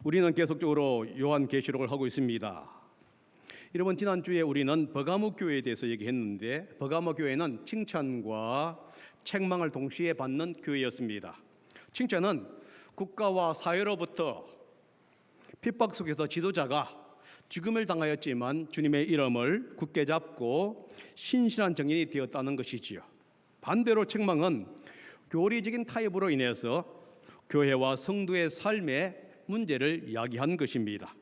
우리는 계속적으로 요한계시록을 하고 있습니다. 여러분, 지난주에 우리는 버가모 교회에 대해서 얘기했는데, 버가모 교회는 칭찬과 책망을 동시에 받는 교회였습니다. 칭찬은 국가와 사회로부터 핍박 속에서 지도자가 죽음을 당하였지만 주님의 이름을 굳게 잡고 신실한 정인이 되었다는 것이지요. 반대로 책망은 교리적인 타협으로 인해서 교회와 성도의 삶에 문제를 야기한 것입니다.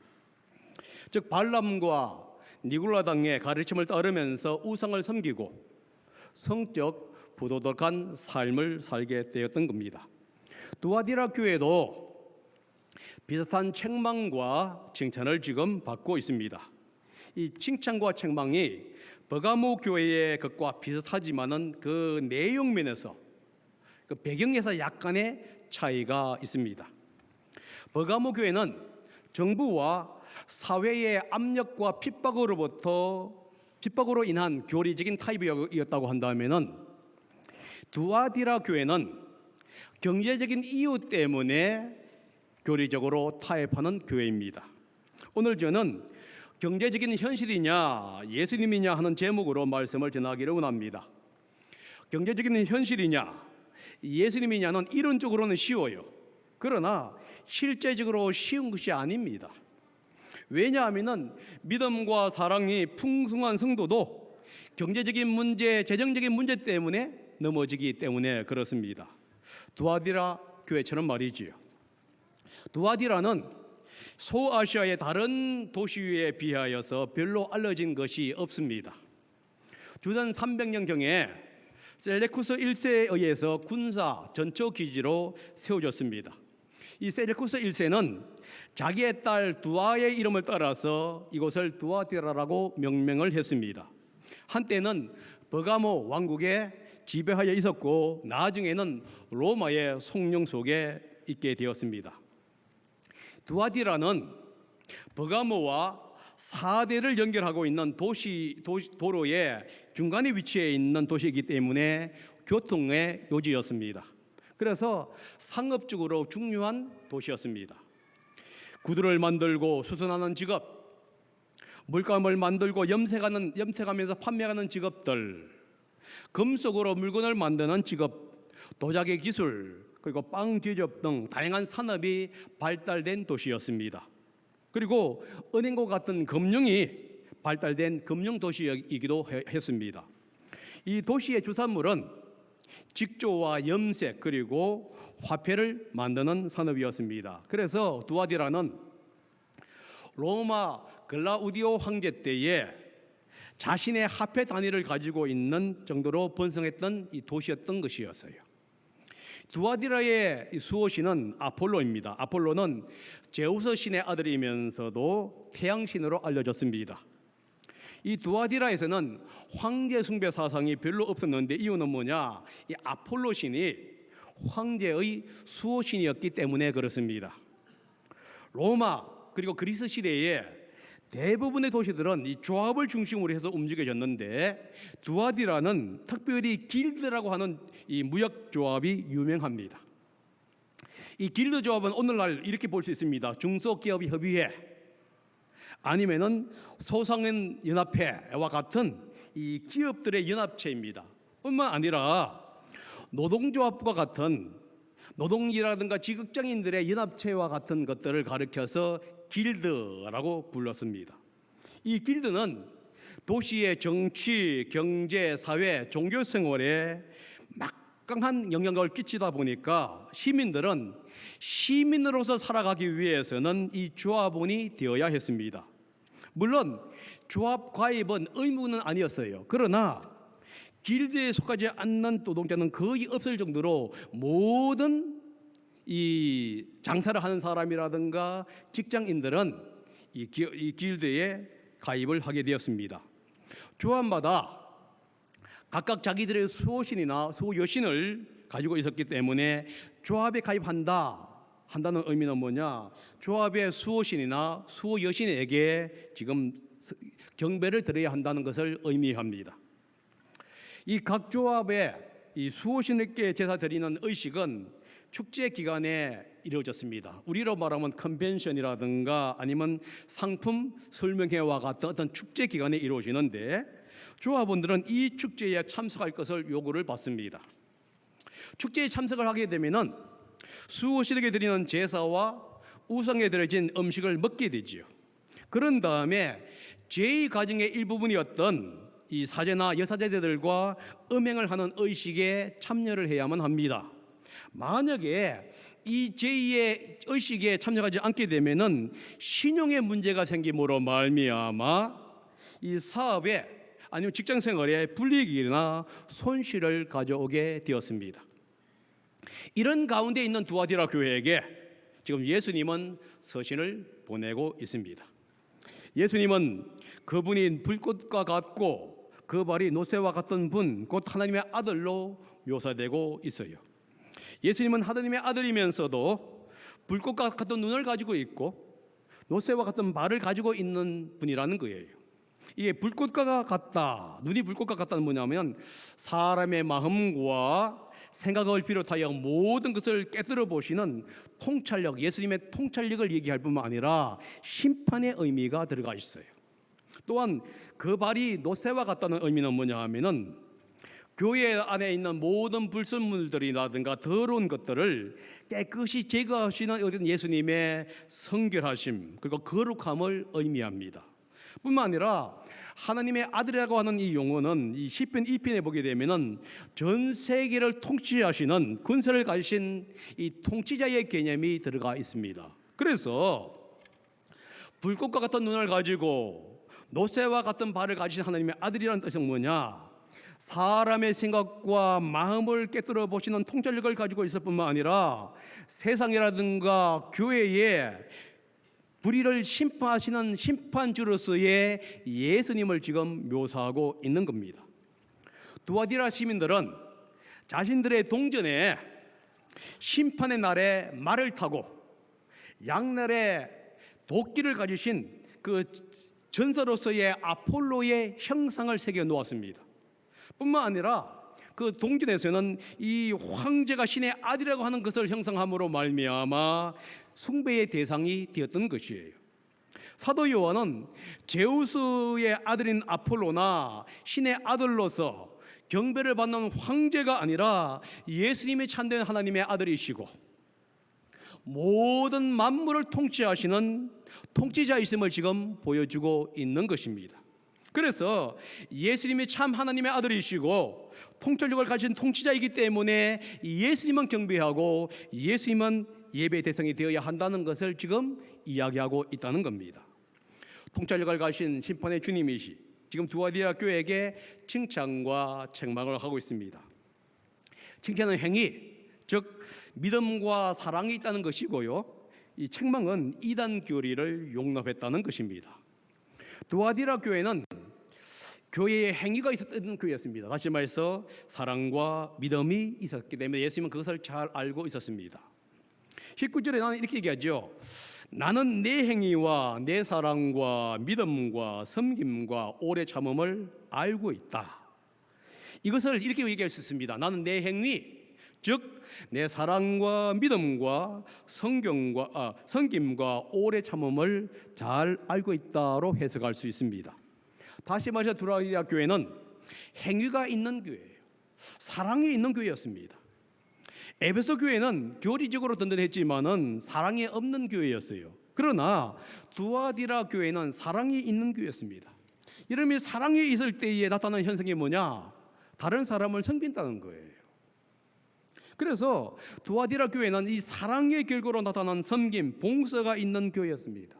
즉, 발람과 니골라 당의 가르침을 따르면서 우상을 섬기고 성적 부도덕한 삶을 살게 되었던 겁니다. 두아디라 교회도 비슷한 책망과 칭찬을 지금 받고 있습니다. 이 칭찬과 책망이 버가모 교회의 것과 비슷하지만은 그 내용 면에서, 그 배경에서 약간의 차이가 있습니다. 버가모 교회는 정부와 사회의 압력과 핍박으로 인한 교리적인 타입이었다고 한다면은, 두아디라 교회는 경제적인 이유 때문에 교리적으로 타협하는 교회입니다. 오늘 저는 경제적인 현실이냐 예수님이냐 하는 제목으로 말씀을 전하기를 원합니다. 경제적인 현실이냐 예수님이냐는 이론적으로는 쉬워요. 그러나 실제적으로 쉬운 것이 아닙니다. 왜냐하면 믿음과 사랑이 풍성한 성도도 경제적인 문제, 재정적인 문제 때문에 넘어지기 때문에 그렇습니다. 두아디라 교회처럼 말이지요. 두아디라는 소아시아의 다른 도시에 비하여서 별로 알려진 것이 없습니다. 주전 300년경에 셀레쿠스 1세에 의해서 군사 전초 기지로 세워졌습니다. 이 셀레쿠스 1세는 자기의 딸 두아의 이름을 따라서 이곳을 두아디라라고 명명을 했습니다. 한때는 버가모 왕국에 지배하여 있었고 나중에는 로마의 속령 속에 있게 되었습니다. 두아디라는 버가모와 사대를 연결하고 있는 도로의 중간에 위치해 있는 도시이기 때문에 교통의 요지였습니다. 그래서 상업적으로 중요한 도시였습니다. 구두를 만들고 수선하는 직업, 물감을 만들고 염색하면서 판매하는 직업들, 금속으로 물건을 만드는 직업, 도자기 기술, 그리고 빵 제조업 등 다양한 산업이 발달된 도시였습니다. 그리고 은행과 같은 금융이 발달된 금융 도시이기도 했습니다. 이 도시의 주산물은 직조와 염색 그리고 화폐를 만드는 산업이었습니다. 그래서 두아디라는 로마 글라우디오 황제 때에 자신의 화폐 단위를 가지고 있는 정도로 번성했던 이 도시였던 것이었어요. 두아디라의 수호신은 아폴로입니다. 아폴로는 제우스 신의 아들이면서도 태양신으로 알려졌습니다. 이 두아디라에서는 황제 숭배 사상이 별로 없었는데 이유는 뭐냐? 이 아폴로 신이 황제의 수호신이었기 때문에 그렇습니다. 로마 그리고 그리스 시대에 대부분의 도시들은 이 조합을 중심으로 해서 움직여졌는데 두아디라는 특별히 길드라고 하는 이 무역 조합이 유명합니다. 이 길드 조합은 오늘날 이렇게 볼 수 있습니다. 중소기업의 협의회 아니면은 소상인 연합회와 같은 이 기업들의 연합체입니다. 뿐만 아니라 노동조합과 같은 노동이라든가 직업장인들의 연합체와 같은 것들을 가리켜서 길드라고 불렀습니다. 이 길드는 도시의 정치, 경제, 사회, 종교 생활에 막강한 영향을 끼치다 보니까 시민들은 시민으로서 살아가기 위해서는 이 조합원이 되어야 했습니다. 물론 조합 가입은 의무는 아니었어요. 그러나 길드에 속하지 않는 노동자는 거의 없을 정도로 모든 이 장사를 하는 사람이라든가 직장인들은 이 길드에 가입을 하게 되었습니다. 조합마다 각각 자기들의 수호신이나 수호여신을 가지고 있었기 때문에 조합에 한다는 의미는 뭐냐? 조합의 수호신이나 수호여신에게 지금 경배를 드려야 한다는 것을 의미합니다. 이 각 조합의 이 수호신에게 제사 드리는 의식은 축제 기간에 이루어졌습니다. 우리로 말하면 컨벤션이라든가 아니면 상품 설명회와 같은 어떤 축제 기간에 이루어지는데 조합원들은 이 축제에 참석할 것을 요구를 받습니다. 축제에 참석을 하게 되면은 수호신에게 드리는 제사와 우상에 드려진 음식을 먹게 되지요. 그런 다음에 제2가정의 일부분이었던 이 사제나 여사제들과 음행을 하는 의식에 참여를 해야만 합니다. 만약에 이 제2의 의식에 참여하지 않게 되면은 신용의 문제가 생김으로 말미암아 이 사업에 아니면 직장 생활에 불이익이나 손실을 가져오게 되었습니다. 이런 가운데 있는 두아디라 교회에게 지금 예수님은 서신을 보내고 있습니다. 예수님은 그분이 불꽃과 같고 그 발이 노새와 같은 분, 곧 하나님의 아들로 묘사되고 있어요. 예수님은 하나님의 아들이면서도 불꽃과 같은 눈을 가지고 있고 노새와 같은 발을 가지고 있는 분이라는 거예요. 이게 불꽃과 같다, 눈이 불꽃과 같다는 뭐냐면 사람의 마음과 생각을 비롯하여 모든 것을 깨뜨려 보시는 통찰력, 예수님의 통찰력을 얘기할 뿐만 아니라 심판의 의미가 들어가 있어요. 또한 그 발이 노새와 같다는 의미는 뭐냐 하면은 교회 안에 있는 모든 불순물들이라든가 더러운 것들을 깨끗이 제거하시는 어떤 예수님의 성결하심 그리고 거룩함을 의미합니다. 뿐만 아니라 하나님의 아들이라고 하는 이 용어는 이 시편 2편에 보게 되면은 전 세계를 통치하시는 권세를 가지신 이 통치자의 개념이 들어가 있습니다. 그래서 불꽃과 같은 눈을 가지고 노새와 같은 발을 가지신 하나님의 아들이라는 뜻은 뭐냐? 사람의 생각과 마음을 깨뜨려 보시는 통찰력을 가지고 있을 뿐만 아니라 세상이라든가 교회에 불의를 심판하시는 심판주로서의 예수님을 지금 묘사하고 있는 겁니다. 두아디라 시민들은 자신들의 동전에 심판의 날에 말을 타고 양날에 도끼를 가지신 그 전사로서의 아폴로의 형상을 새겨 놓았습니다. 뿐만 아니라 그 동전에서는 이 황제가 신의 아들이라고 하는 것을 형상함으로 말미암아 숭배의 대상이 되었던 것이에요. 사도 요한은 제우스의 아들인 아폴로나 신의 아들로서 경배를 받는 황제가 아니라 예수님이 참된 하나님의 아들이시고 모든 만물을 통치하시는 통치자이심을 지금 보여주고 있는 것입니다. 그래서 예수님이 참 하나님의 아들이시고 통찰력을 가진 통치자이기 때문에 예수님은 경배하고 예수님은 예배 대상이 되어야 한다는 것을 지금 이야기하고 있다는 겁니다. 통찰력을 가진 심판의 주님이시 지금 두아디라 교회에게 칭찬과 책망을 하고 있습니다. 칭찬은 행위, 즉 믿음과 사랑이 있다는 것이고요. 이 책망은 이단 교리를 용납했다는 것입니다. 두아디라 교회는 교회의 행위가 있었던 교회였습니다. 다시 말해서 사랑과 믿음이 있었기 때문에 예수님은 그것을 잘 알고 있었습니다. 19절에 나는 이렇게 얘기하죠. 나는 내 행위와 내 사랑과 믿음과 섬김과 오래 참음을 알고 있다. 이것을 이렇게 얘기할 수 있습니다. 나는 내 행위, 즉 내 사랑과 믿음과 섬김과 오래 참음을 잘 알고 있다로 해석할 수 있습니다. 다시 말해서 두아디라 교회는 행위가 있는 교회예요. 사랑이 있는 교회였습니다. 에베소 교회는 교리적으로 든든했지만은 사랑이 없는 교회였어요. 그러나 두아디라 교회는 사랑이 있는 교회였습니다. 이름이 사랑이 있을 때에 나타나는 현상이 뭐냐? 다른 사람을 섬긴다는 거예요. 그래서 두아디라 교회는 이 사랑의 결과로 나타난 섬김, 봉사가 있는 교회였습니다.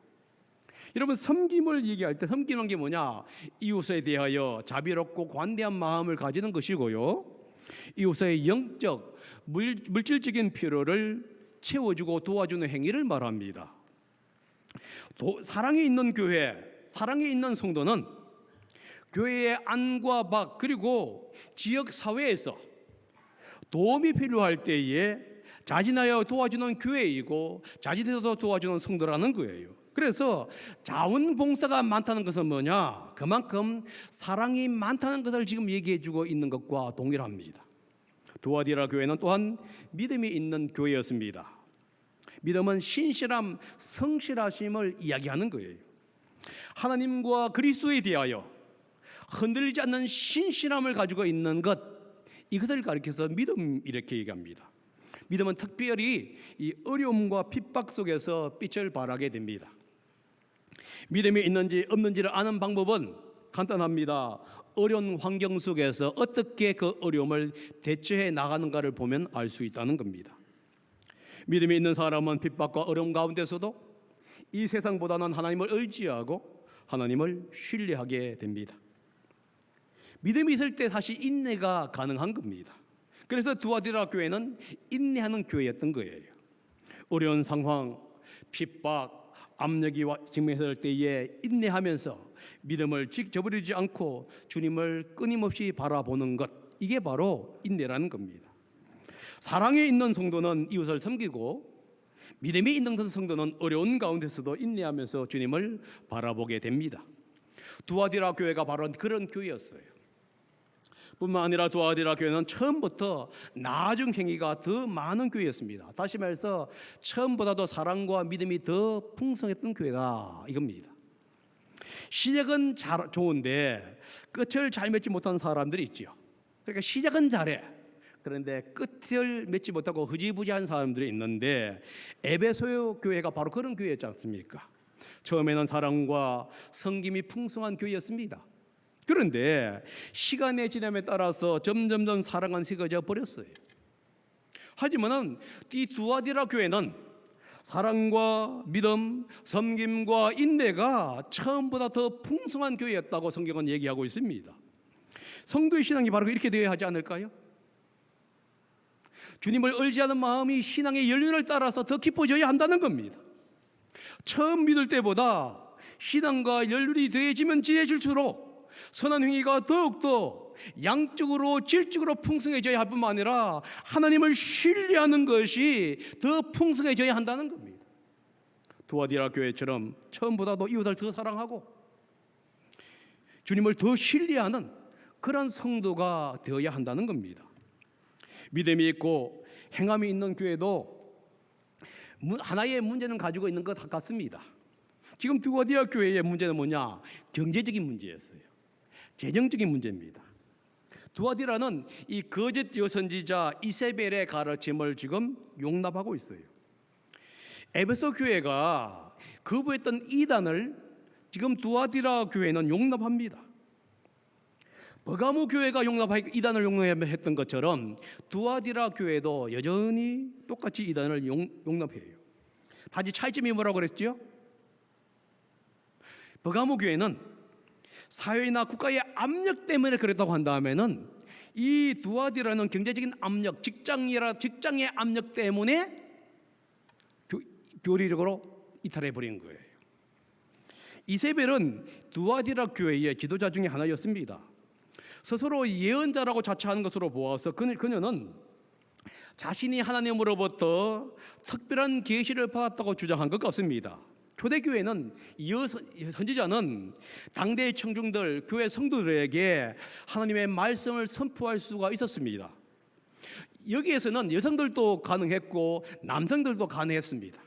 여러분, 섬김을 얘기할 때 섬기는 게 뭐냐? 이웃에 대하여 자비롭고 관대한 마음을 가지는 것이고요. 이웃의 영적, 물질적인 필요를 채워주고 도와주는 행위를 말합니다. 사랑이 있는 교회, 사랑이 있는 성도는 교회의 안과 밖 그리고 지역 사회에서 도움이 필요할 때에 자진하여 도와주는 교회이고 자진해서 도와주는 성도라는 거예요. 그래서 자원봉사가 많다는 것은 뭐냐? 그만큼 사랑이 많다는 것을 지금 얘기해주고 있는 것과 동일합니다. 두아디라 교회는 또한 믿음이 있는 교회였습니다. 믿음은 신실함, 성실하심을 이야기하는 거예요. 하나님과 그리스도에 대하여 흔들리지 않는 신실함을 가지고 있는 것, 이것을 가리켜서 믿음 이렇게 얘기합니다. 믿음은 특별히 이 어려움과 핍박 속에서 빛을 발하게 됩니다. 믿음이 있는지 없는지를 아는 방법은 간단합니다. 어려운 환경 속에서 어떻게 그 어려움을 대처해 나가는가를 보면 알 수 있다는 겁니다. 믿음이 있는 사람은 핍박과 어려움 가운데서도 이 세상보다는 하나님을 의지하고 하나님을 신뢰하게 됩니다. 믿음이 있을 때 사실 인내가 가능한 겁니다. 그래서 두아디라 교회는 인내하는 교회였던 거예요. 어려운 상황, 핍박, 압력이 직면했을 때에 인내하면서 믿음을 저버리지 않고 주님을 끊임없이 바라보는 것, 이게 바로 인내라는 겁니다. 사랑에 있는 성도는 이웃을 섬기고 믿음이 있는 성도는 어려운 가운데서도 인내하면서 주님을 바라보게 됩니다. 두아디라 교회가 바로 그런 교회였어요. 뿐만 아니라 두아디라 교회는 처음부터 나중 행위가 더 많은 교회였습니다. 다시 말해서 처음보다도 사랑과 믿음이 더 풍성했던 교회다 이겁니다. 시작은 좋은데 끝을 잘 맺지 못한 사람들이 있죠. 그러니까 시작은 잘해. 그런데 끝을 맺지 못하고 흐지부지한 사람들이 있는데 에베소 교회가 바로 그런 교회였지 않습니까? 처음에는 사랑과 섬김이 풍성한 교회였습니다. 그런데 시간의 지남에 따라서 점점점 사랑은 식어져 버렸어요. 하지만은 이 두아디라 교회는 사랑과 믿음, 섬김과 인내가 처음보다 더 풍성한 교회였다고 성경은 얘기하고 있습니다. 성도의 신앙이 바로 이렇게 되어야 하지 않을까요? 주님을 의지하는 마음이 신앙의 연륜을 따라서 더 깊어져야 한다는 겁니다. 처음 믿을 때보다 신앙과 연륜이 더해지면 더해질수록 선한 행위가 더욱더 양적으로 질적으로 풍성해져야 할 뿐만 아니라 하나님을 신뢰하는 것이 더 풍성해져야 한다는 겁니다. 두아디라 교회처럼 처음보다도 이웃을 더 사랑하고 주님을 더 신뢰하는 그런 성도가 되어야 한다는 겁니다. 믿음이 있고 행함이 있는 교회도 하나의 문제는 가지고 있는 것 같습니다. 지금 두아디라 교회의 문제는 뭐냐? 경제적인 문제였어요. 재정적인 문제입니다. 두아디라는 이 거짓 여선지자 이세벨의 가르침을 지금 용납하고 있어요. 에베소 교회가 거부했던 이단을 지금 두아디라 교회는 용납합니다. 버가모 교회가 이단을 용납했던 것처럼 두아디라 교회도 여전히 똑같이 이단을 용납해요. 단지 차이점이 뭐라고 그랬죠? 버가모 교회는 사회나 국가의 압력 때문에 그랬다고 한다면은 이 두아디라는 경제적인 압력, 직장의 압력 때문에 교리적으로 이탈해 버린 거예요. 이세벨은 두아디라 교회의 지도자 중에 하나였습니다. 스스로 예언자라고 자처하는 것으로 보아서 그녀는 자신이 하나님으로부터 특별한 계시를 받았다고 주장한 것 같습니다. 초대교회는 선지자는 당대의 청중들, 교회 성도들에게 하나님의 말씀을 선포할 수가 있었습니다. 여기에서는 여성들도 가능했고 남성들도 가능했습니다.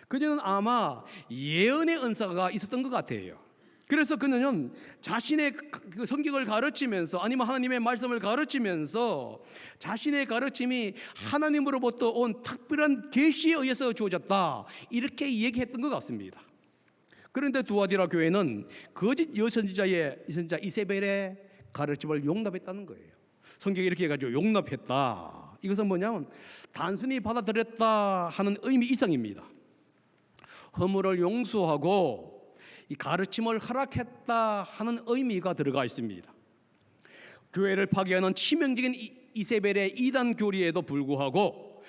그녀는 아마 예언의 은사가 있었던 것 같아요. 그래서 그녀는 자신의 그 성경을 가르치면서 아니면 하나님의 말씀을 가르치면서 자신의 가르침이 하나님으로부터 온 특별한 계시에 의해서 주어졌다 이렇게 얘기했던 것 같습니다. 그런데 두아디라 교회는 거짓 여선지자 이세벨의 가르침을 용납했다는 거예요. 성경이 이렇게 해가지고 용납했다. 이것은 뭐냐면 단순히 받아들였다 하는 의미 이상입니다. 허물을 용서하고 이 가르침을 허락했다 하는 의미가 들어가 있습니다. 교회를 파괴하는 치명적인 이세벨의 이단 교리에도 불구하고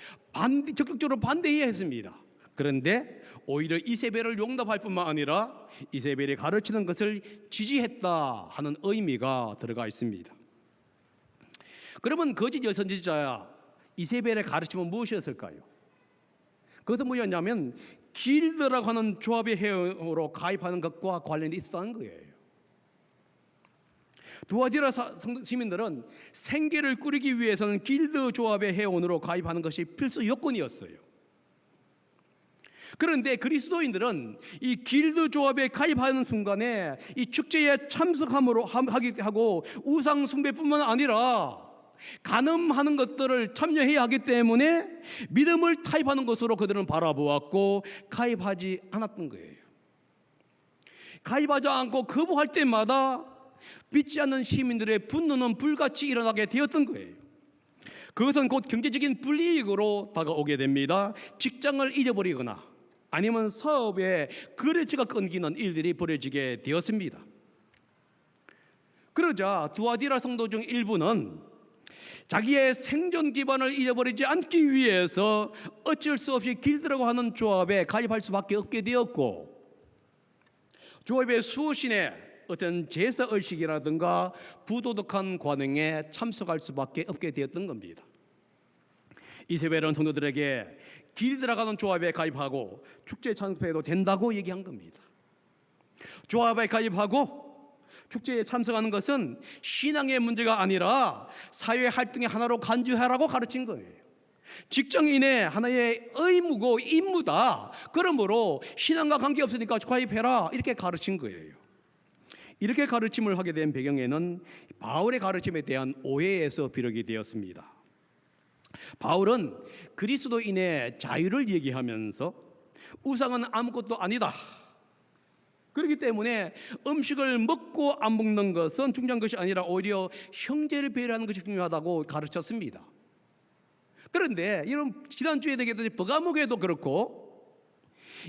적극적으로 반대해야 했습니다. 그런데 오히려 이세벨을 용납할 뿐만 아니라 이세벨이 가르치는 것을 지지했다 하는 의미가 들어가 있습니다. 그러면 거짓 여선지자 이세벨의 가르침은 무엇이었을까요? 그것은 뭐였냐면 길드라고 하는 조합의 회원으로 가입하는 것과 관련이 있었다는 거예요. 두아디라 시민들은 생계를 꾸리기 위해서는 길드 조합의 회원으로 가입하는 것이 필수 요건이었어요. 그런데 그리스도인들은 이 길드 조합에 가입하는 순간에 이 축제에 참석함으로 하고 우상 숭배뿐만 아니라 간음하는 것들을 참여해야 하기 때문에 믿음을 타입하는 것으로 그들은 바라보았고 가입하지 않았던 거예요. 가입하지 않고 거부할 때마다 믿지 않는 시민들의 분노는 불같이 일어나게 되었던 거예요. 그것은 곧 경제적인 불이익으로 다가오게 됩니다. 직장을 잃어버리거나 아니면 사업에 거래처가 끊기는 일들이 벌어지게 되었습니다. 그러자 두아디라 성도 중 일부는 자기의 생존 기반을 잃어버리지 않기 위해서 어쩔 수 없이 길드라고 하는 조합에 가입할 수밖에 없게 되었고, 조합의 수신에 어떤 제사 의식이라든가 부도덕한 관행에 참석할 수밖에 없게 되었던 겁니다. 이세벨은 성도들에게 길드라고 하는 조합에 가입하고 축제에 참석해도 된다고 얘기한 겁니다. 조합에 가입하고 축제에 참석하는 것은 신앙의 문제가 아니라 사회 활동의 하나로 간주하라고 가르친 거예요. 직장인의 하나의 의무고 임무다. 그러므로 신앙과 관계없으니까 가입해라, 이렇게 가르친 거예요. 이렇게 가르침을 하게 된 배경에는 바울의 가르침에 대한 오해에서 비롯이 되었습니다. 바울은 그리스도인의 자유를 얘기하면서 우상은 아무것도 아니다, 그렇기 때문에 음식을 먹고 안 먹는 것은 중요한 것이 아니라 오히려 형제를 배려하는 것이 중요하다고 가르쳤습니다. 그런데 이런 지난주에 되겠듯이 버가목에도 그렇고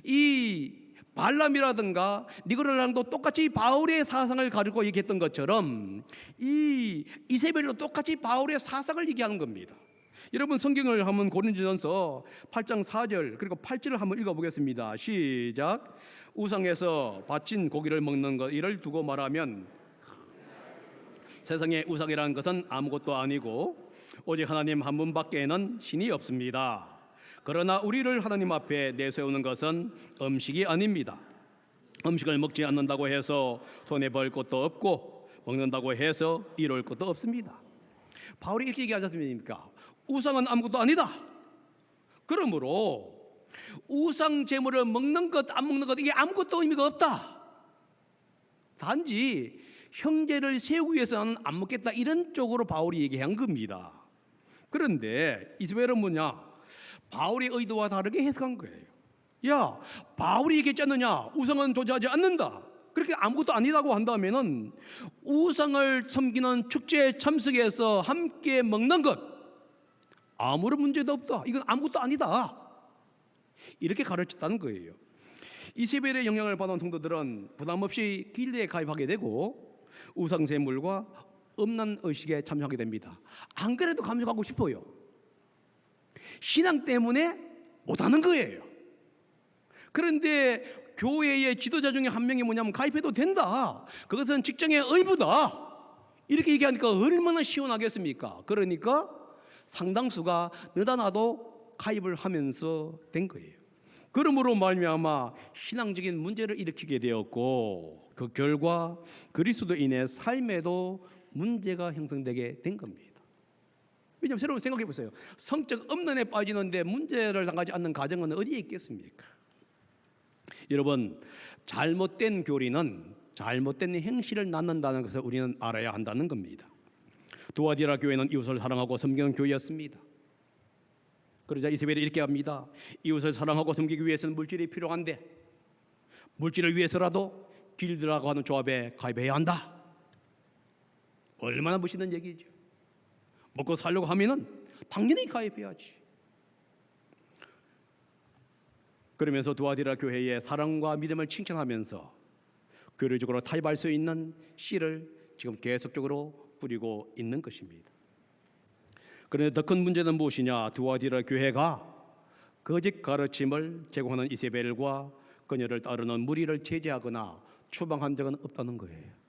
이 발람이라든가 니고라랑도 똑같이 바울의 사상을 가지고 얘기했던 것처럼 이 이세벨도 똑같이 바울의 사상을 얘기하는 겁니다. 여러분 성경을 한번 고린도전서 8장 4절 그리고 8절을 한번 읽어보겠습니다. 시작. 우상에서 바친 고기를 먹는 것 이를 두고 말하면 세상의 우상이라는 것은 아무것도 아니고 오직 하나님 한 분밖에는 신이 없습니다. 그러나 우리를 하나님 앞에 내세우는 것은 음식이 아닙니다. 음식을 먹지 않는다고 해서 손해볼 것도 없고 먹는다고 해서 이로울 것도 없습니다. 바울이 이렇게 얘기하지 않습니까? 우상은 아무것도 아니다. 그러므로 우상 제물을 먹는 것, 안 먹는 것 이게 아무것도 의미가 없다. 단지 형제를 세우기 위해서는 안 먹겠다, 이런 쪽으로 바울이 얘기한 겁니다. 그런데 이스라엘은 뭐냐? 바울의 의도와 다르게 해석한 거예요. 야, 바울이 얘기했지 않느냐? 우상은 존재하지 않는다. 그렇게 아무것도 아니라고 한다면은 우상을 섬기는 축제에 참석해서 함께 먹는 것 아무런 문제도 없다. 이건 아무것도 아니다. 이렇게 가르쳤다는 거예요. 이세벨의 영향을 받은 성도들은 부담 없이 길드에 가입하게 되고 우상 제물과 음란 의식에 참여하게 됩니다. 안 그래도 감격하고 싶어요. 신앙 때문에 못하는 거예요. 그런데 교회의 지도자 중에 한 명이 뭐냐면 가입해도 된다. 그것은 직장의 의무다. 이렇게 얘기하니까 얼마나 시원하겠습니까? 그러니까 상당수가 너다 나도 가입을 하면서 된 거예요. 그러므로 말미암아 신앙적인 문제를 일으키게 되었고 그 결과 그리스도인의 삶에도 문제가 형성되게 된 겁니다. 왜냐하면 새로운 생각해 보세요. 성적 음란에 빠지는데 문제를 당하지 않는 가정은 어디에 있겠습니까? 여러분, 잘못된 교리는 잘못된 행실을 낳는다는 것을 우리는 알아야 한다는 겁니다. 두아디라 교회는 이웃을 사랑하고 섬기는 교회였습니다. 그러자 이세벨이 이렇게 합니다. 이웃을 사랑하고 섬기기 위해서는 물질이 필요한데 물질을 위해서라도 길드라고 하는 조합에 가입해야 한다. 얼마나 멋있는 얘기죠. 먹고 살려고 하면은 당연히 가입해야지. 그러면서 두아디라 교회의 사랑과 믿음을 칭찬하면서 교류적으로 타입할 수 있는 씨를 지금 계속적으로 뿌리고 있는 것입니다. 그런데 더 큰 문제는 무엇이냐? 두아디라 교회가 거짓 가르침을 제공하는 이세벨과 그녀를 따르는 무리를 제재하거나 추방한 적은 없다는 거예요.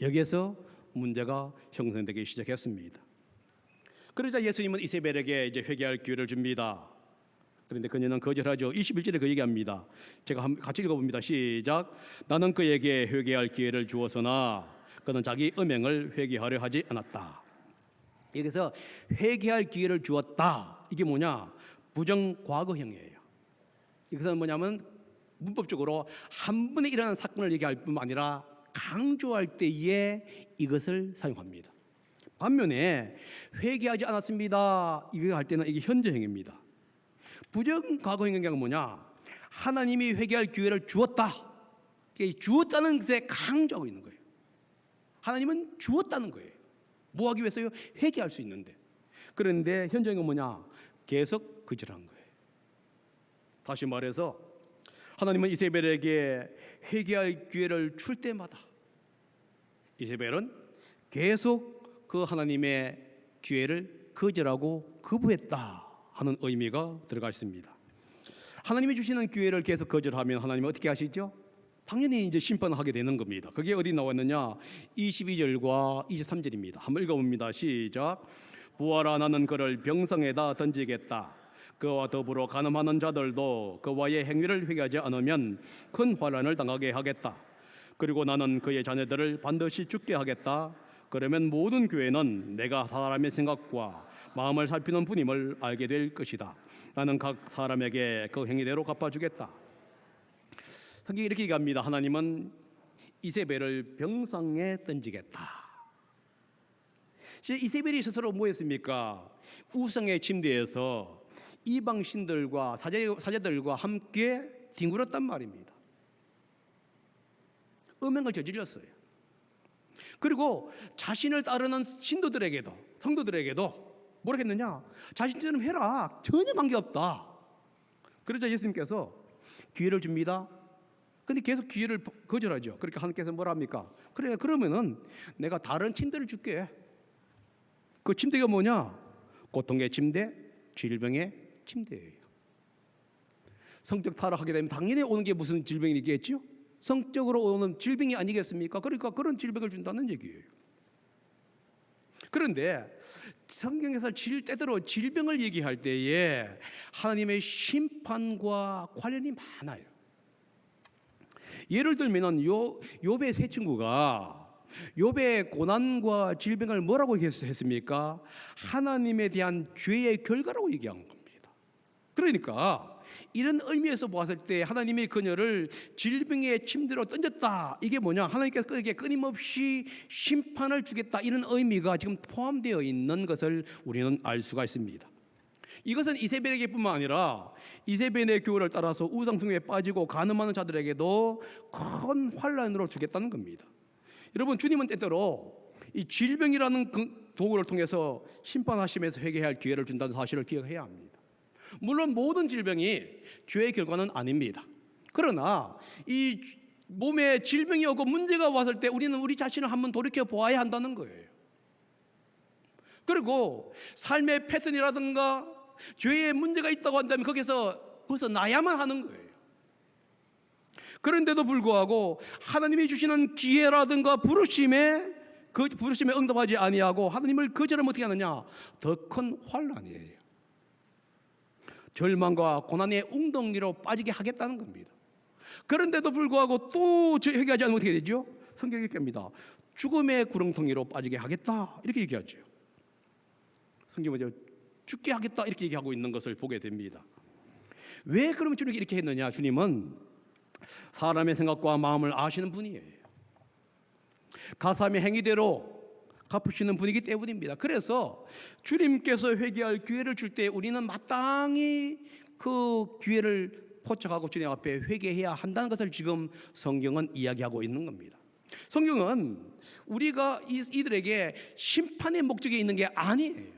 여기에서 문제가 형성되기 시작했습니다. 그러자 예수님은 이세벨에게 이제 회개할 기회를 줍니다. 그런데 그녀는 거절하죠. 21절에 그 얘기합니다. 제가 같이 읽어봅니다. 시작. 나는 그에게 회개할 기회를 주었으나 그는 자기 음행을 회개하려 하지 않았다. 여기서 회개할 기회를 주었다. 이게 뭐냐? 부정과거형이에요. 이것은 뭐냐면 문법적으로 한 번에 일어난 사건을 얘기할 뿐만 아니라 강조할 때에 이것을 사용합니다. 반면에 회개하지 않았습니다. 이거 할 때는 이게 현재형입니다. 부정과거형이 뭐냐? 하나님이 회개할 기회를 주었다. 주었다는 것에 강조하고 있는 거예요. 하나님은 주었다는 거예요. 뭐 하기 위해서요? 회개할 수 있는데. 그런데 현재형은 뭐냐? 계속 거절한 거예요. 다시 말해서 하나님은 이세벨에게 회개할 기회를 줄 때마다 이세벨은 계속 그 하나님의 기회를 거절하고 거부했다 하는 의미가 들어가 있습니다. 하나님이 주시는 기회를 계속 거절하면 하나님은 어떻게 하시죠? 당연히 이제 심판을 하게 되는 겁니다. 그게 어디 나왔느냐? 22절과 23절입니다. 한번 읽어봅니다. 시작. 보아라, 나는 그를 병성에다 던지겠다. 그와 더불어 간음하는 자들도 그와의 행위를 회개하지 않으면 큰 환난을 당하게 하겠다. 그리고 나는 그의 자녀들을 반드시 죽게 하겠다. 그러면 모든 교회는 내가 사람의 생각과 마음을 살피는 분임을 알게 될 것이다. 나는 각 사람에게 그 행위대로 갚아주겠다. 성경이 이렇게 얘기합니다. 하나님은 이세벨을 병상에 던지겠다. 이세벨이 스스로 뭐였습니까? 우상의 침대에서 이방 신들과 사제들과 함께 뒹굴었단 말입니다. 음행을 저질렀어요. 그리고 자신을 따르는 신도들에게도, 성도들에게도 뭐라 했느냐? 자신처럼 해라. 전혀 관계없다. 그러자 예수님께서 기회를 줍니다. 근데 계속 기회를 거절하죠. 그러니까 하나님께서 뭐라 합니까? 그래, 그러면은 내가 다른 침대를 줄게. 그 침대가 뭐냐? 고통의 침대, 질병의 침대예요. 성적 타락하게 되면 당연히 오는 게 무슨 질병이겠죠? 성적으로 오는 질병이 아니겠습니까? 그러니까 그런 질병을 준다는 얘기예요. 그런데 성경에서 때때로 질병을 얘기할 때에 하나님의 심판과 관련이 많아요. 예를 들면 욥의 세 친구가 욥의 고난과 질병을 뭐라고 했습니까? 하나님에 대한 죄의 결과라고 얘기한 겁니다. 그러니까 이런 의미에서 보았을 때 하나님이 그녀를 질병의 침대로 던졌다. 이게 뭐냐? 하나님께서 그에게 끊임없이 심판을 주겠다. 이런 의미가 지금 포함되어 있는 것을 우리는 알 수가 있습니다. 이것은 이세벨에게뿐만 아니라 이세벨의 교훈을 따라서 우상숭배에 빠지고 간음하는 자들에게도 큰 환난으로 주겠다는 겁니다. 여러분, 주님은 때때로 이 질병이라는 도구를 통해서 심판하시면서 회개할 기회를 준다는 사실을 기억해야 합니다. 물론 모든 질병이 죄의 결과는 아닙니다. 그러나 이 몸에 질병이 오고 문제가 왔을 때 우리는 우리 자신을 한번 돌이켜 보아야 한다는 거예요. 그리고 삶의 패턴이라든가 죄의 문제가 있다고 한다면 거기서 벗어나야만 하는 거예요. 그런데도 불구하고 하나님이 주시는 기회라든가 부르심에 응답하지 아니하고 하나님을 거절하면 어떻게 하느냐? 더 큰 환난이에요. 절망과 고난의 웅덩이로 빠지게 하겠다는 겁니다. 그런데도 불구하고 또 회개하지 않으면 어떻게 되죠? 성경이 이렇게 합니다. 죽음의 구렁텅이로 빠지게 하겠다. 이렇게 얘기하죠. 성경이 뭐죠? 죽게 하겠다. 이렇게 얘기하고 있는 것을 보게 됩니다. 왜 그러면 주님이 이렇게 했느냐? 주님은 사람의 생각과 마음을 아시는 분이에요. 가삼의 행위대로 갚으시는 분이기 때문입니다. 그래서 주님께서 회개할 기회를 줄 때 우리는 마땅히 그 기회를 포착하고 주님 앞에 회개해야 한다는 것을 지금 성경은 이야기하고 있는 겁니다. 성경은 우리가 이들에게 심판의 목적이 있는 게 아니에요.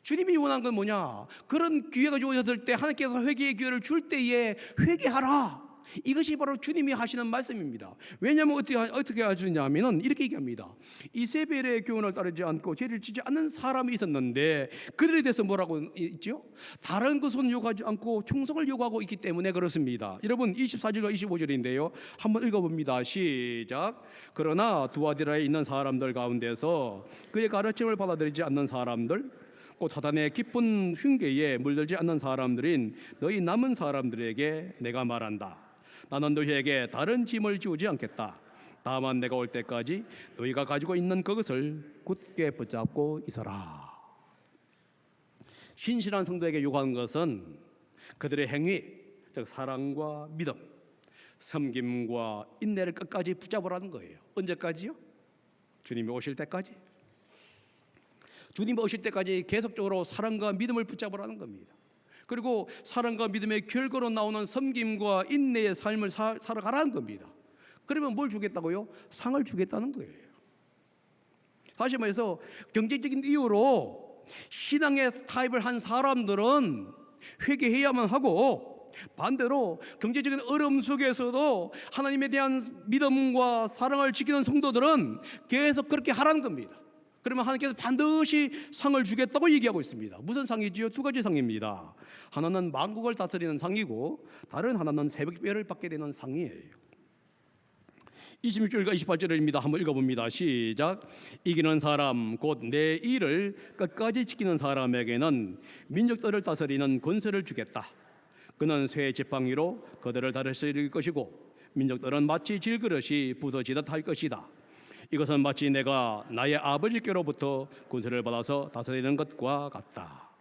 주님이 원한 건 뭐냐? 그런 기회가 주어졌을 때 하나님께서 회개의 기회를 줄 때에 회개하라. 이것이 바로 주님이 하시는 말씀입니다. 왜냐하면 어떻게 하시냐면은 이렇게 얘기합니다. 이세벨의 교훈을 따르지 않고 죄를 지지 않는 사람이 있었는데 그들에 대해서 뭐라고 있죠? 다른 것은 요구하지 않고 충성을 요구하고 있기 때문에 그렇습니다. 여러분 24절과 25절인데요. 한번 읽어봅니다. 시작. 그러나 두아디라에 있는 사람들 가운데서 그의 가르침을 받아들이지 않는 사람들, 곧 사단의 깊은 흉계에 물들지 않는 사람들인 너희 남은 사람들에게 내가 말한다. 나는 너희에게 다른 짐을 지우지 않겠다. 다만 내가 올 때까지 너희가 가지고 있는 그것을 굳게 붙잡고 있어라. 신실한 성도에게 요구하는 것은 그들의 행위, 즉 사랑과 믿음, 섬김과 인내를 끝까지 붙잡으라는 거예요. 언제까지요? 주님이 오실 때까지. 주님이 오실 때까지 계속적으로 사랑과 믿음을 붙잡으라는 겁니다. 그리고 사랑과 믿음의 결과로 나오는 섬김과 인내의 삶을 살아가라는 겁니다. 그러면 뭘 주겠다고요? 상을 주겠다는 거예요. 다시 말해서 경제적인 이유로 신앙의 타입을 한 사람들은 회개해야만 하고, 반대로 경제적인 어려움 속에서도 하나님에 대한 믿음과 사랑을 지키는 성도들은 계속 그렇게 하라는 겁니다. 그러면 하나님께서 반드시 상을 주겠다고 얘기하고 있습니다. 무슨 상이지요? 두 가지 상입니다. 하나는 만국을 다스리는 상이고, 다른 하나는 새벽별을 받게 되는 상이에요. 26절과 28절입니다. 한번 읽어봅니다. 시작. 이기는 사람 곧 내 일을 끝까지 지키는 사람에게는 민족들을 다스리는 권세를 주겠다. 그는 쇠 지팡이로 그들을 다스릴 것이고 민족들은 마치 질그릇이 부서지듯 할 것이다. 이것은 마치 내가 나의 아버지께로부터 권세를 받아서 다스리는 것과 같다.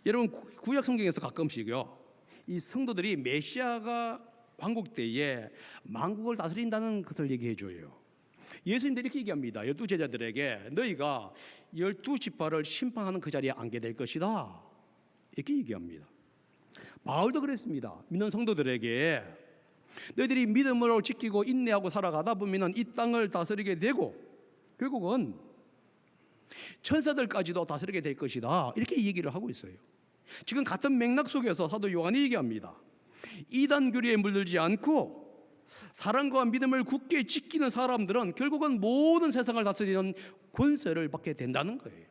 여러분, 구약 성경에서 가끔씩요, 이 성도들이 메시아가 왕국 때에 만국을 다스린다는 것을 얘기해 줘요. 예수님들이 이렇게 얘기합니다. 12제자들에게 너희가 12지파를 심판하는 그 자리에 앉게 될 것이다, 이렇게 얘기합니다. 바울도 그랬습니다. 믿는 성도들에게 너희들이 믿음으로 지키고 인내하고 살아가다 보면 이 땅을 다스리게 되고 결국은 천사들까지도 다스리게 될 것이다, 이렇게 얘기를 하고 있어요. 지금 같은 맥락 속에서 사도 요한이 얘기합니다. 이단 교리에 물들지 않고 사랑과 믿음을 굳게 지키는 사람들은 결국은 모든 세상을 다스리는 권세를 받게 된다는 거예요.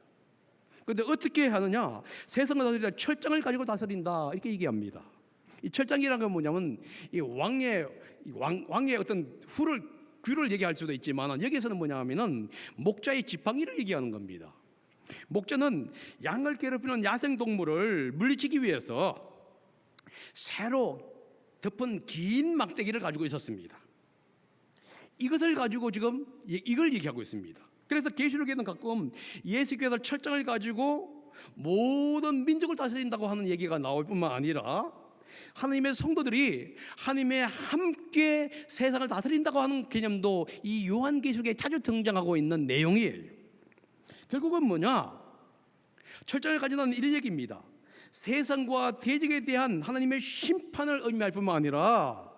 그런데 어떻게 하느냐? 세상을 다스리다 철장을 가지고 다스린다, 이렇게 얘기합니다. 이 철장이라는 건 뭐냐면 이 왕의 어떤 규를 얘기할 수도 있지만, 여기서는 뭐냐면은 목자의 지팡이를 얘기하는 겁니다. 목자는 양을 괴롭히는 야생 동물을 물리치기 위해서 새로 덮은 긴 막대기를 가지고 있었습니다. 이것을 가지고 지금 이걸 얘기하고 있습니다. 그래서 계시록에는 가끔 예수께서 철장을 가지고 모든 민족을 다스린다고 하는 얘기가 나올 뿐만 아니라 하나님의 성도들이 하나님의 함께 세상을 다스린다고 하는 개념도 이 요한계시록에 자주 등장하고 있는 내용이에요. 결국은 뭐냐? 철장을 가지는 이런 얘기입니다. 세상과 대적에 대한 하나님의 심판을 의미할 뿐만 아니라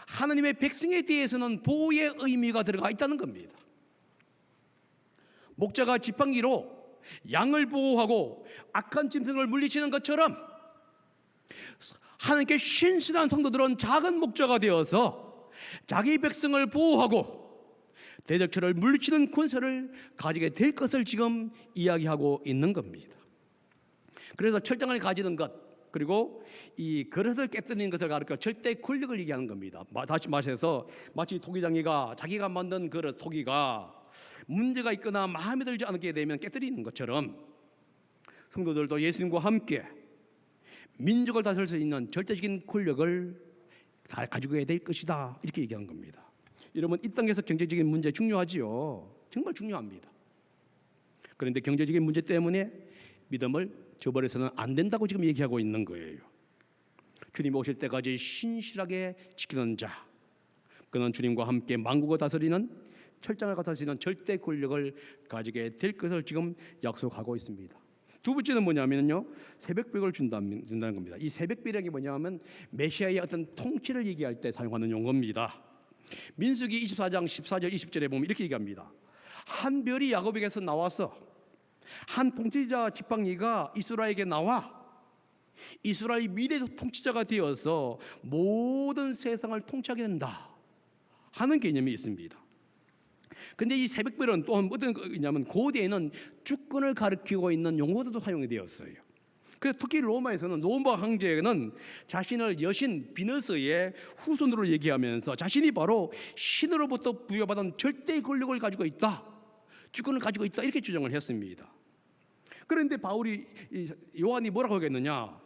하나님의 백성에 대해서는 보호의 의미가 들어가 있다는 겁니다. 목자가 지팡이로 양을 보호하고 악한 짐승을 물리치는 것처럼 하나님께 신실한 성도들은 작은 목자가 되어서 자기 백성을 보호하고 대적처를 물리치는 권세를 가지게 될 것을 지금 이야기하고 있는 겁니다. 그래서 철장을 가지는 것, 그리고 이 그릇을 깨뜨리는 것을 가르쳐 절대 권력을 얘기하는 겁니다. 다시 말해서 마치 토기장이가 자기가 만든 그릇 토기가 문제가 있거나 마음에 들지 않게 되면 깨뜨리는 것처럼 성도들도 예수님과 함께 민족을 다스릴 수 있는 절대적인 권력을 다 가지고 될 것이다, 이렇게 얘기하는 겁니다. 여러분, 이 땅에서 경제적인 문제 중요하지요. 정말 중요합니다. 그런데 경제적인 문제 때문에 믿음을 저버려서는 안 된다고 지금 얘기하고 있는 거예요. 주님 오실 때까지 신실하게 지키는 자, 그는 주님과 함께 만국을 다스리는 철장을 다스리는 절대 권력을 가지게 될 것을 지금 약속하고 있습니다. 두 번째는 뭐냐면요, 새벽별을 준다는 겁니다. 이 새벽별이라는 게 뭐냐면 메시아의 어떤 통치를 얘기할 때 사용하는 용어입니다. 민수기 24장 14절 20절에 보면 이렇게 얘기합니다. 한 별이 야곱에게서 나와서 한 통치자 지팡이가 이스라엘에게 나와 이스라엘 미래 통치자가 되어서 모든 세상을 통치하게 된다 하는 개념이 있습니다. 근데 이 새벽별은 또 어떤 거냐면 고대에는 주권을 가리키고 있는 용어도 사용이 되었어요. 그래서 특히 로마에서는 로마 황제는 자신을 여신 비너스의 후손으로 얘기하면서 자신이 바로 신으로부터 부여받은 절대 권력을 가지고 있다, 주권을 가지고 있다, 이렇게 주장을 했습니다. 그런데 요한이 뭐라고 하겠느냐?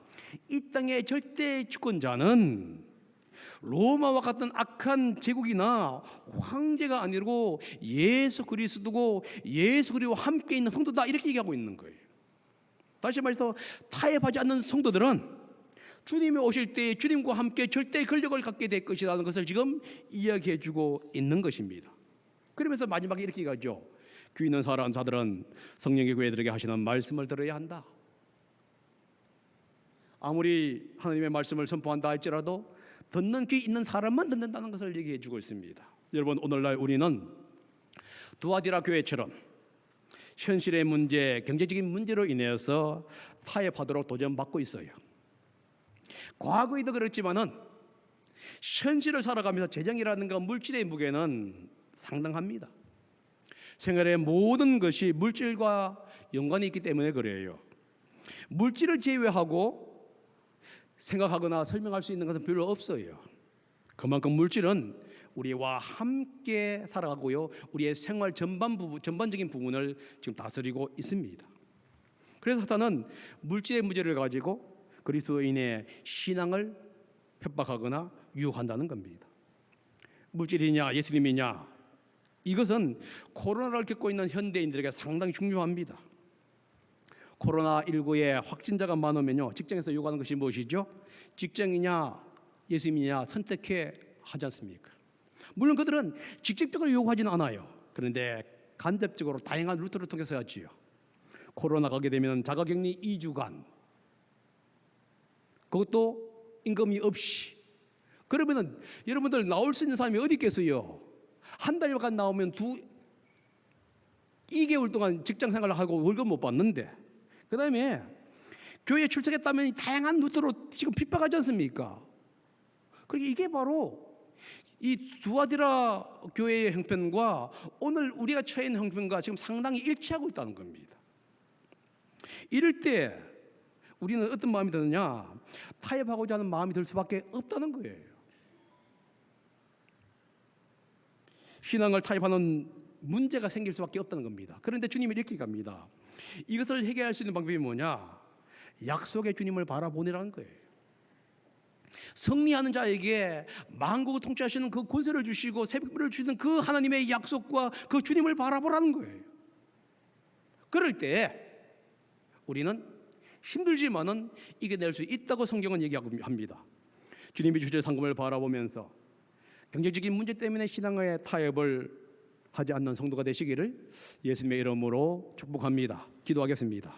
이 땅의 절대 주권자는 로마와 같은 악한 제국이나 황제가 아니고 예수 그리스도고 예수 그리스도와 함께 있는 성도다, 이렇게 얘기하고 있는 거예요. 다시 말해서 타협하지 않는 성도들은 주님이 오실 때 주님과 함께 절대 권력을 갖게 될 것이라는 것을 지금 이야기해 주고 있는 것입니다. 그러면서 마지막에 이렇게 얘기하죠. 귀 있는 사랑하는 자들은 성령의 교회들에게 하시는 말씀을 들어야 한다. 아무리 하나님의 말씀을 선포한다 할지라도 듣는 귀 있는 사람만 듣는다는 것을 얘기해 주고 있습니다. 여러분, 오늘날 우리는 두아디라 교회처럼 현실의 문제, 경제적인 문제로 인해서 타협하도록 도전받고 있어요. 과거에도 그렇지만은 현실을 살아가면서 재정이라든가 물질의 무게는 상당합니다. 생활의 모든 것이 물질과 연관이 있기 때문에 그래요. 물질을 제외하고 생각하거나 설명할 수 있는 것은 별로 없어요. 그만큼 물질은 우리와 함께 살아가고요, 우리의 생활 전반적인 부분을 지금 다스리고 있습니다. 그래서 사탄은 물질의 문제를 가지고 그리스도인의 신앙을 협박하거나 유혹한다는 겁니다. 물질이냐 예수님이냐, 이것은 코로나를 겪고 있는 현대인들에게 상당히 중요합니다. 코로나19의 확진자가 많으면요, 직장에서 요구하는 것이 무엇이죠? 직장이냐 예수님이냐 선택해 하지 않습니까? 물론 그들은 직접적으로 요구하지는 않아요. 그런데 간접적으로 다양한 루트를 통해서 하지요. 코로나 가게 되면 자가격리 2주간, 그것도 임금이 없이. 그러면은 여러분들 나올 수 있는 사람이 어디 있겠어요? 한 달간 나오면 2개월 동안 직장 생활을 하고 월급 못 받는데, 그 다음에 교회에 출석했다면 다양한 루트로 지금 핍박하지 않습니까? 그러니까 이게 바로 이 두아디라 교회의 형편과 오늘 우리가 처해 있는 형편과 지금 상당히 일치하고 있다는 겁니다. 이럴 때 우리는 어떤 마음이 드느냐? 타협하고자 하는 마음이 들 수밖에 없다는 거예요. 신앙을 타협하는 문제가 생길 수밖에 없다는 겁니다. 그런데 주님이 이렇게 갑니다. 이것을 해결할 수 있는 방법이 뭐냐? 약속의 주님을 바라보내라는 거예요. 승리하는 자에게 만국을 통치하시는 그 권세를 주시고 새벽별을 주시는 그 하나님의 약속과 그 주님을 바라보라는 거예요. 그럴 때 우리는 힘들지만은 이겨낼 수 있다고 성경은 얘기하고 합니다. 주님이 주실 상급을 바라보면서 경제적인 문제 때문에 신앙의 타협을 하지 않는 성도가 되시기를 예수님의 이름으로 축복합니다. 기도하겠습니다.